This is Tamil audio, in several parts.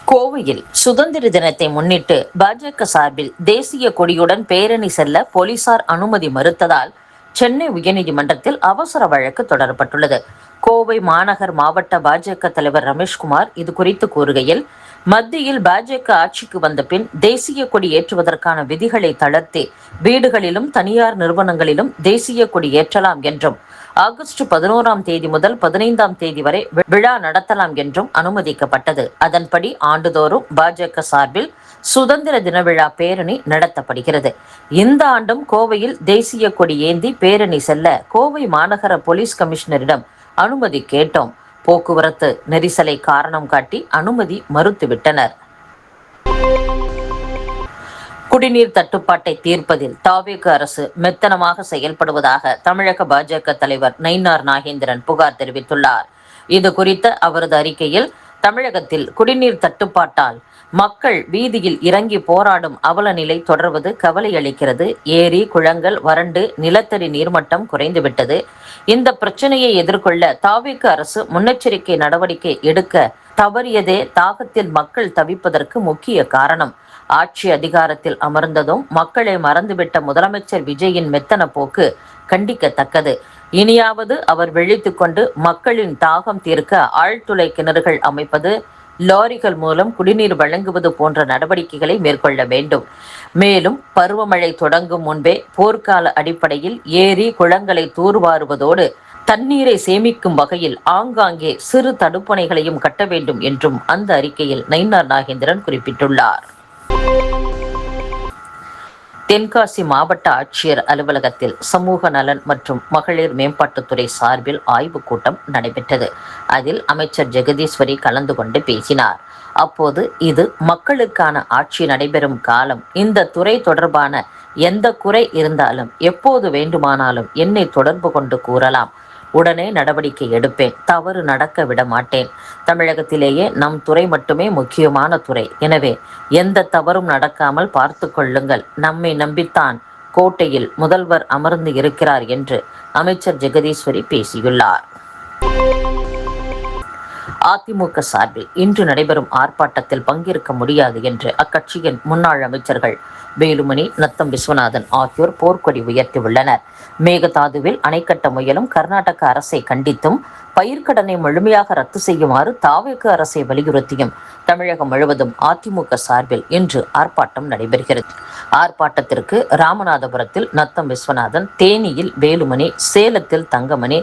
கோவையில் சுதந்திர தினத்தை முன்னிட்டு பாஜக சார்பில் தேசிய கொடியுடன் பேரணி செல்ல போலீசார் அனுமதி மறுத்ததால் சென்னை உயர்நீதிமன்றத்தில் அவசர வழக்கு தொடரப்பட்டுள்ளது. கோவை மாநகர் மாவட்ட பாஜக தலைவர் ரமேஷ்குமார் இது குறித்து கூறுகையில், மத்தியில் பாஜக ஆட்சிக்கு வந்த பின் தேசிய கொடி ஏற்றுவதற்கான விதிகளை தளர்த்தி வீடுகளிலும் தனியார் நிறுவனங்களிலும் தேசிய கொடி ஏற்றலாம் என்றும், ஆகஸ்ட் 11ஆம் தேதி முதல் 15ஆம் தேதி வரை விழா நடத்தலாம் என்றும் அனுமதிக்கப்பட்டது. அதன்படி ஆண்டுதோறும் பாஜக சார்பில் சுதந்திர தின விழா பேரணி நடத்தப்படுகிறது. இந்த ஆண்டும் கோவையில் தேசிய கொடி ஏந்தி பேரணி செல்ல கோவை மாநகர போலீஸ் கமிஷனரிடம் அனுமதி கேட்டோம். போக்குவரத்து நெரிசலை காரணம் காட்டி அனுமதி மறுத்துவிட்டனர். குடிநீர் தட்டுப்பாட்டை தீர்ப்பதில் தாவேக அரசு மெத்தனமாக செயல்படுவதாக தமிழக பாஜக தலைவர் நயினார் நாகேந்திரன் புகார் தெரிவித்துள்ளார். இது குறித்த அவரது அறிக்கையில், தமிழகத்தில் குடிநீர் தட்டுப்பாட்டால் மக்கள் வீதியில் இறங்கி போராடும் அவல நிலை தொடர்வது கவலை அளிக்கிறது. ஏரி குளங்கள் வறண்டு நிலத்தடி நீர்மட்டம் குறைந்துவிட்டது. இந்த பிரச்சனையை எதிர்கொள்ள தாவேக அரசு முன்னெச்சரிக்கை நடவடிக்கை எடுக்க தவறியதே தாகத்தில் மக்கள் தவிப்பதற்கு முக்கிய காரணம். ஆட்சி அதிகாரத்தில் அமர்ந்ததும் மக்களை மறந்துவிட்ட முதலமைச்சர் விஜயின் மெத்தன போக்கு கண்டிக்கத்தக்கது. இனியாவது அவர் விழித்துக் கொண்டு மக்களின் தாகம் தீர்க்க ஆழ்துளை கிணறுகள் அமைப்பது, லாரிகள் மூலம் குடிநீர் வழங்குவது போன்ற நடவடிக்கைகளை மேற்கொள்ள வேண்டும். மேலும் பருவமழை தொடங்கும் முன்பே போர்க்கால அடிப்படையில் ஏரி குளங்களை தூர்வாருவதோடு தண்ணீரை சேமிக்கும் வகையில் ஆங்காங்கே சிறு தடுப்பணைகளையும் கட்ட வேண்டும் என்றும் அந்த அறிக்கையில் நயினார் நாகேந்திரன் குறிப்பிட்டுள்ளார். தென்காசி மாவட்ட ஆட்சியர் அலுவலகத்தில் சமூக நலன் மற்றும் மகளிர் மேம்பாட்டுத்துறை சார்பில் ஆய்வுக் கூட்டம் நடைபெற்றது. அதில் அமைச்சர் ஜெகதீஸ்வரி கலந்து கொண்டு பேசினார். அப்போது, இது மக்களுக்கான ஆட்சி நடைபெறும் காலம். இந்த துறை தொடர்பான எந்த குறை இருந்தாலும் எப்போது வேண்டுமானாலும் என்னை தொடர்பு கொண்டு கூறலாம். உடனே நடவடிக்கை எடுப்பேன். தவறு நடக்க விட மாட்டேன். தமிழகத்திலேயே நம் துறை மட்டுமே முக்கியமான துறை. எனவே எந்த தவறும் நடக்காமல் பார்த்து கொள்ளுங்கள். நம்மை நம்பித்தான் கோட்டையில் முதல்வர் அமர்ந்து இருக்கிறார் என்று அமைச்சர் ஜெகதீஸ்வரி பேசியுள்ளார். அதிமுக சார்பில் இன்று நடைபெறும் ஆர்ப்பாட்டத்தில் பங்கேற்க முடியாது என்று அக்கட்சியின் முன்னாள் அமைச்சர்கள் வேலுமணி, நத்தம் விஸ்வநாதன் ஆகியோர் போர்க்கொடி உயர்த்தியுள்ளனர். மேகதாதுவில் அணை கட்ட முயலும் கர்நாடக அரசை கண்டித்தும், பயிர்க்கடனை முழுமையாக ரத்து செய்யுமாறு தாவேக அரசை வலியுறுத்தியும் தமிழகம் முழுவதும் அதிமுக சார்பில் இன்று ஆர்ப்பாட்டம் நடைபெறுகிறது. ஆர்ப்பாட்டத்திற்கு ராமநாதபுரத்தில் நத்தம் விஸ்வநாதன், தேனியில் வேலுமணி, சேலத்தில் தங்கமணி,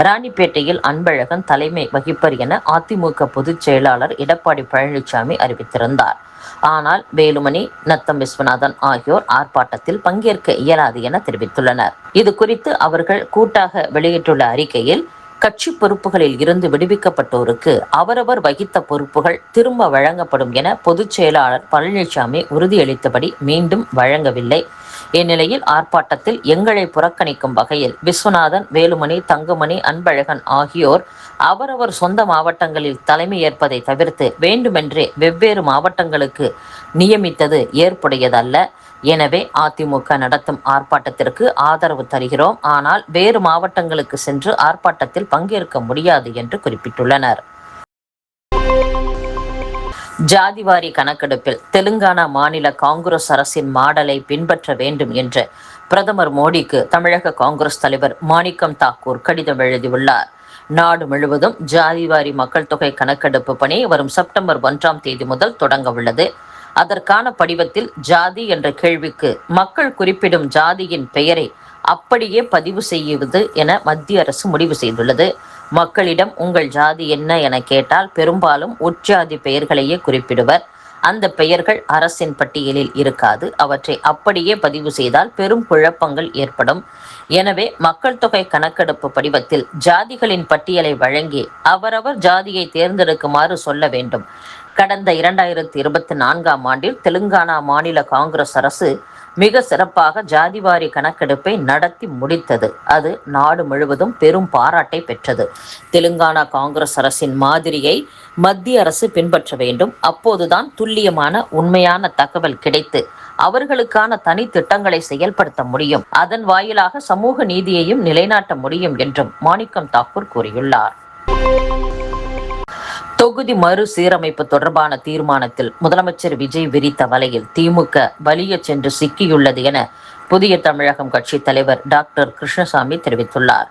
ராணிப்பேட்டையில் அன்பழகன் தலைமை வகிப்பர் என அதிமுக பொதுச் செயலாளர் எடப்பாடி பழனிசாமி அறிவித்திருந்தார். ஆனால் வேலுமணி, நத்தம் விஸ்வநாதன் ஆகியோர் ஆர்ப்பாட்டத்தில் பங்கேற்க இயலாது என தெரிவித்துள்ளனர். இது குறித்து அவர்கள் கூட்டாக வெளியிட்டுள்ள அறிக்கையில், கட்சி பொறுப்புகளில் இருந்து விடுவிக்கப்பட்டோருக்கு அவரவர் வகித்த பொறுப்புகள் திரும்ப வழங்கப்படும் என பொதுச் செயலாளர் பழனிசாமி உறுதியளித்தபடி மீண்டும் வழங்கவில்லை. இந்நிலையில் ஆர்ப்பாட்டத்தில் எங்களை புறக்கணிக்கும் வகையில் விஸ்வநாதன், வேலுமணி, தங்கமணி, அன்பழகன் ஆகியோர் அவரவர் சொந்த மாவட்டங்களில் தலைமை ஏற்பதை தவிர்த்து வேண்டுமென்றே வெவ்வேறு மாவட்டங்களுக்கு நியமித்தது ஏற்புடையதல்ல. எனவே அதிமுக நடத்தும் ஆர்ப்பாட்டத்திற்கு ஆதரவு தருகிறோம். ஆனால் வேறு மாவட்டங்களுக்கு சென்று ஆர்ப்பாட்டத்தில் பங்கேற்க முடியாது என்று குறிப்பிட்டுள்ளனர். ஜாதிவாரி கணக்கெடுப்பில் தெலுங்கானா மாநில காங்கிரஸ் அரசின் மாடலை பின்பற்ற வேண்டும் என்று பிரதமர் மோடிக்கு தமிழக காங்கிரஸ் தலைவர் மாணிக்கம் தாக்கூர் கடிதம் எழுதியுள்ளார். நாடு முழுவதும் ஜாதிவாரி மக்கள் தொகை கணக்கெடுப்பு பணி வரும் செப்டம்பர் 1ஆம் தேதி முதல் தொடங்க உள்ளது. அதற்கான படிவத்தில் ஜாதி என்ற கேள்விக்கு மக்கள் குறிப்பிடும் ஜாதியின் பெயரை அப்படியே பதிவு செய்வது என மத்திய அரசு முடிவு செய்துள்ளது. மக்களிடம் உங்கள் ஜாதி என்ன என கேட்டால் பெரும்பாலும் உட்ஜாதி பெயர்களையே குறிப்பிடுவர். அந்த பெயர்கள் அரசின் பட்டியலில் இருக்காது. அவற்றை அப்படியே பதிவு செய்தால் பெரும் குழப்பங்கள் ஏற்படும். எனவே மக்கள் தொகை கணக்கெடுப்பு படிவத்தில் ஜாதிகளின் பட்டியலை வழங்கி அவரவர் ஜாதியை தேர்ந்தெடுக்குமாறு சொல்ல வேண்டும். கடந்த 2024ஆம் ஆண்டில் தெலுங்கானா மாநில காங்கிரஸ் அரசு மிக சிறப்பாக ஜாதிவாரி கணக்கெடுப்பை நடத்தி முடித்தது. அது நாடு முழுவதும் பெரும் பாராட்டை பெற்றது. தெலுங்கானா காங்கிரஸ் அரசின் மாதிரியை மத்திய அரசு பின்பற்ற வேண்டும். அப்போதுதான் துல்லியமான உண்மையான தகவல் கிடைத்து அவர்களுக்கான தனி திட்டங்களை செயல்படுத்த முடியும். அதன் வாயிலாக சமூக நீதியையும் நிலைநாட்ட முடியும் என்றும் மாணிக்கம் தாக்கூர் கூறியுள்ளார். தொகுதி மறுசீரமைப்பு தொடர்பான தீர்மானத்தில் முதலமைச்சர் விஜய் விரித்த வலையில் திமுக வலிய சென்று சிக்கியுள்ளது என புதிய தமிழகம் கட்சி தலைவர் டாக்டர் கிருஷ்ணசாமி தெரிவித்துள்ளார்.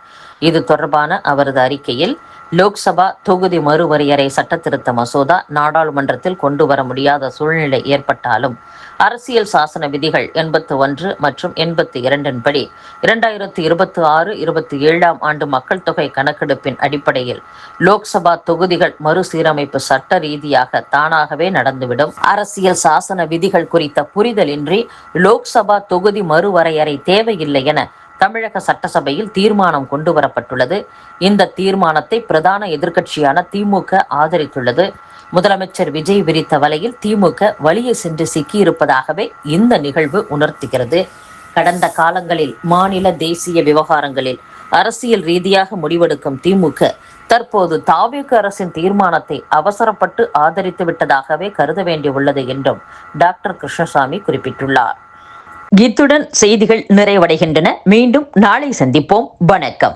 இது தொடர்பான அவரது அறிக்கையில், லோக்சபா தொகுதி மறுவரையறை சட்டத்திருத்த மசோதா நாடாளுமன்றத்தில் கொண்டு வர முடியாத சூழ்நிலை ஏற்பட்டாலும் அரசியல் சாசன விதிகள் 81 மற்றும் 82 படி 2026-27 ஆண்டு மக்கள் தொகை கணக்கெடுப்பின் அடிப்படையில் லோக்சபா தொகுதிகள் மறுசீரமைப்பு சட்ட ரீதியாக தானாகவே நடந்துவிடும். அரசியல் சாசன விதிகள் குறித்த புரிதலின்றி லோக்சபா தொகுதி மறுவரையறை தேவையில்லை என தமிழக சட்டசபையில் தீர்மானம் கொண்டு வரப்பட்டுள்ளது. இந்த தீர்மானத்தை பிரதான எதிர்க்கட்சியான திமுக ஆதரித்துள்ளது. முதலமைச்சர் விஜய் விரித்த வலையில் திமுக வலிய சென்று சிக்கியிருப்பதாகவே இந்த நிகழ்வு உணர்த்துகிறது. கடந்த காலங்களில் மாநில தேசிய விவகாரங்களில் அரசியல் ரீதியாக முடிவெடுக்கும் திமுக தற்போது தாவேக அரசின் தீர்மானத்தை அவசரப்பட்டு ஆதரித்து விட்டதாகவே கருத வேண்டியுள்ளது என்றும் டாக்டர் கிருஷ்ணசாமி குறிப்பிட்டுள்ளார். இத்துடன் செய்திகள் நிறைவடைகின்றன. மீண்டும் நாளை சந்திப்போம். வணக்கம்.